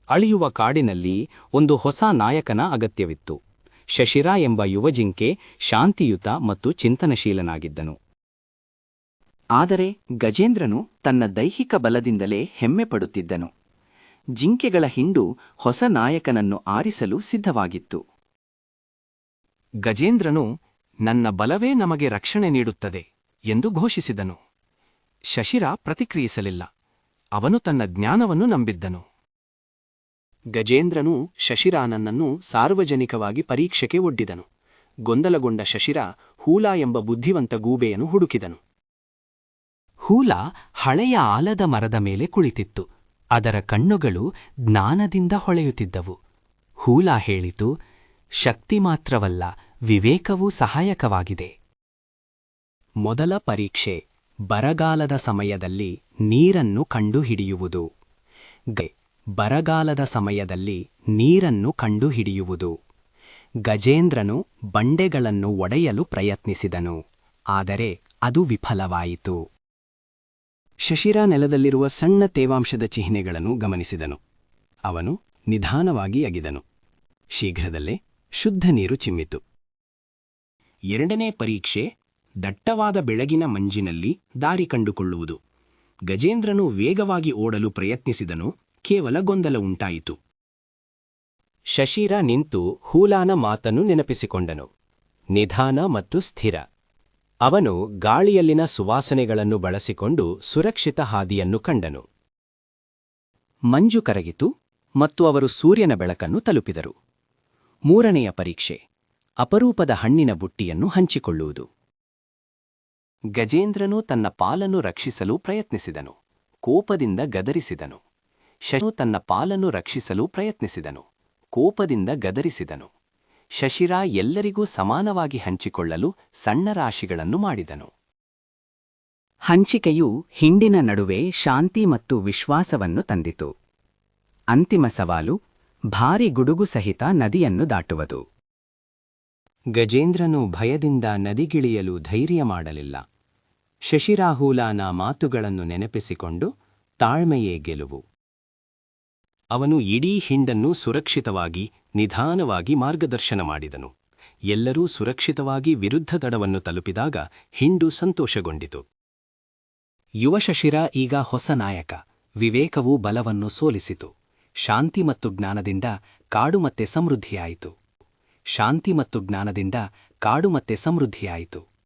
ಅಳಿಯುವ ಕಾಡಿನಲ್ಲಿ ಒಂದು ಹೊಸ ನಾಯಕನ ಅಗತ್ಯವಿತ್ತು. ಶಶಿರ ಎಂಬ ಯುವಜಿಂಕೆ ಶಾಂತಿಯುತ ಮತ್ತು ಚಿಂತನಶೀಲನಾಗಿದ್ದನು. ಆದರೆ ಗಜೇಂದ್ರನು ತನ್ನ ದೈಹಿಕ ಬಲದಿಂದಲೇ ಹೆಮ್ಮೆಪಡುತ್ತಿದ್ದನು. ಜಿಂಕೆಗಳ ಹಿಂಡು ಹೊಸ ನಾಯಕನನ್ನು ಆರಿಸಲು ಸಿದ್ಧವಾಗಿತ್ತು. ಗಜೇಂದ್ರನು ನನ್ನ ಬಲವೇ ನಮಗೆ ರಕ್ಷಣೆ ನೀಡುತ್ತದೆ ಎಂದು ಘೋಷಿಸಿದನು. ಶಶಿರ ಪ್ರತಿಕ್ರಿಯಿಸಲಿಲ್ಲ. ಅವನು ತನ್ನ ಜ್ಞಾನವನ್ನು ನಂಬಿದ್ದನು. ಗಜೇಂದ್ರನು ಶಶಿರಾನನನ್ನು ಸಾರ್ವಜನಿಕವಾಗಿ ಪರೀಕ್ಷೆಗೆ ಒಡ್ಡಿದನು. ಗೊಂದಲಗೊಂಡ ಶಶಿರ ಹೂಲಾ ಎಂಬ ಬುದ್ಧಿವಂತ ಗೂಬೆಯನ್ನು ಹುಡುಕಿದನು. ಹೂಲಾ ಹಳೆಯ ಆಲದ ಮರದ ಮೇಲೆ ಕುಳಿತಿತ್ತು. ಅದರ ಕಣ್ಣುಗಳು ಜ್ಞಾನದಿಂದ ಹೊಳೆಯುತ್ತಿದ್ದವು. ಹೂಲಾ ಹೇಳಿತು, ಶಕ್ತಿ ಮಾತ್ರವಲ್ಲ, ವಿವೇಕವೂ ಸಹಾಯಕವಾಗಿದೆ. ಮೊದಲ ಪರೀಕ್ಷೆ ಬರಗಾಲದ ಸಮಯದಲ್ಲಿ ನೀರನ್ನು ಕಂಡುಹಿಡಿಯುವುದು. ಬರಗಾಲದ ಸಮಯದಲ್ಲಿ ನೀರನ್ನು ಕಂಡುಹಿಡಿಯುವುದು. ಗಜೇಂದ್ರನು ಬಂಡೆಗಳನ್ನು ಒಡೆಯಲು ಪ್ರಯತ್ನಿಸಿದನು, ಆದರೆ ಅದು ವಿಫಲವಾಯಿತು. ಶಶಿರ ನೆಲದಲ್ಲಿರುವ ಸಣ್ಣ ತೇವಾಂಶದ ಚಿಹ್ನೆಗಳನ್ನು ಗಮನಿಸಿದನು. ಅವನು ನಿಧಾನವಾಗಿ ಅಗಿದನು. ಶೀಘ್ರದಲ್ಲೇ ಶುದ್ಧ ನೀರು ಚಿಮ್ಮಿತು. ಎರಡನೇ ಪರೀಕ್ಷೆ ದಟ್ಟವಾದ ಬೆಳಗಿನ ಮಂಜಿನಲ್ಲಿ ದಾರಿ ಕಂಡುಕೊಳ್ಳುವುದು. ಗಜೇಂದ್ರನು ವೇಗವಾಗಿ ಓಡಲು ಪ್ರಯತ್ನಿಸಿದನು. ಕೇವಲ ಗೊಂದಲ ಉಂಟಾಯಿತು. ಶಶಿರ ನಿಂತು ಹೂಲಾನ ಮಾತನ್ನು ನೆನಪಿಸಿಕೊಂಡನು. ನಿಧಾನ ಮತ್ತು ಸ್ಥಿರ. ಅವನು ಗಾಳಿಯಲ್ಲಿನ ಸುವಾಸನೆಗಳನ್ನು ಬಳಸಿಕೊಂಡು ಸುರಕ್ಷಿತ ಹಾದಿಯನ್ನು ಕಂಡನು. ಮಂಜು ಕರಗಿತು ಮತ್ತು ಅವರು ಸೂರ್ಯನ ಬೆಳಕನ್ನು ತಲುಪಿದರು. ಮೂರನೆಯ ಪರೀಕ್ಷೆ ಅಪರೂಪದ ಹಣ್ಣಿನ ಬುಟ್ಟಿಯನ್ನು ಹಂಚಿಕೊಳ್ಳುವುದು. ಗಜೇಂದ್ರನು ತನ್ನ ಪಾಲನ್ನು ರಕ್ಷಿಸಲು ಪ್ರಯತ್ನಿಸಿದನು. ಕೋಪದಿಂದ ಗದರಿಸಿದನು. ಶಶಿರು ತನ್ನ ಪಾಲನ್ನು ರಕ್ಷಿಸಲು ಪ್ರಯತ್ನಿಸಿದನು. ಕೋಪದಿಂದ ಗದರಿಸಿದನು. ಶಶಿರ ಎಲ್ಲರಿಗೂ ಸಮಾನವಾಗಿ ಹಂಚಿಕೊಳ್ಳಲು ಸಣ್ಣ ರಾಶಿಗಳನ್ನು ಮಾಡಿದನು. ಹಂಚಿಕೆಯು ಹಿಂಡಿನ ನಡುವೆ ಶಾಂತಿ ಮತ್ತು ವಿಶ್ವಾಸವನ್ನು ತಂದಿತು. ಅಂತಿಮ ಸವಾಲು ಭಾರಿ ಗುಡುಗು ಸಹಿತ ನದಿಯನ್ನು ದಾಟುವುದು. ಗಜೇಂದ್ರನು ಭಯದಿಂದ ನದಿಗಿಳಿಯಲು ಧೈರ್ಯ ಮಾಡಲಿಲ್ಲ. ಶಶಿರಾಹೂಲಾನ ಮಾತುಗಳನ್ನು ನೆನಪಿಸಿಕೊಂಡು ತಾಳ್ಮೆಯೇ ಗೆಲುವು. ಅವನು ಇಡೀ ಹಿಂಡನ್ನು ಸುರಕ್ಷಿತವಾಗಿ ನಿಧಾನವಾಗಿ ಮಾರ್ಗದರ್ಶನ ಮಾಡಿದನು. ಎಲ್ಲರೂ ಸುರಕ್ಷಿತವಾಗಿ ವಿರುದ್ಧ ದಡವನ್ನು ತಲುಪಿದಾಗ ಹಿಂಡು ಸಂತೋಷಗೊಂಡಿತು. ಯುವ ಶಶಿರ ಈಗ ಹೊಸ ನಾಯಕ. ವಿವೇಕವು ಬಲವನ್ನು ಸೋಲಿಸಿತು. ಶಾಂತಿ ಮತ್ತು ಜ್ಞಾನದಿಂದ ಕಾಡು ಮತ್ತೆ ಸಮೃದ್ಧಿಯಾಯಿತು.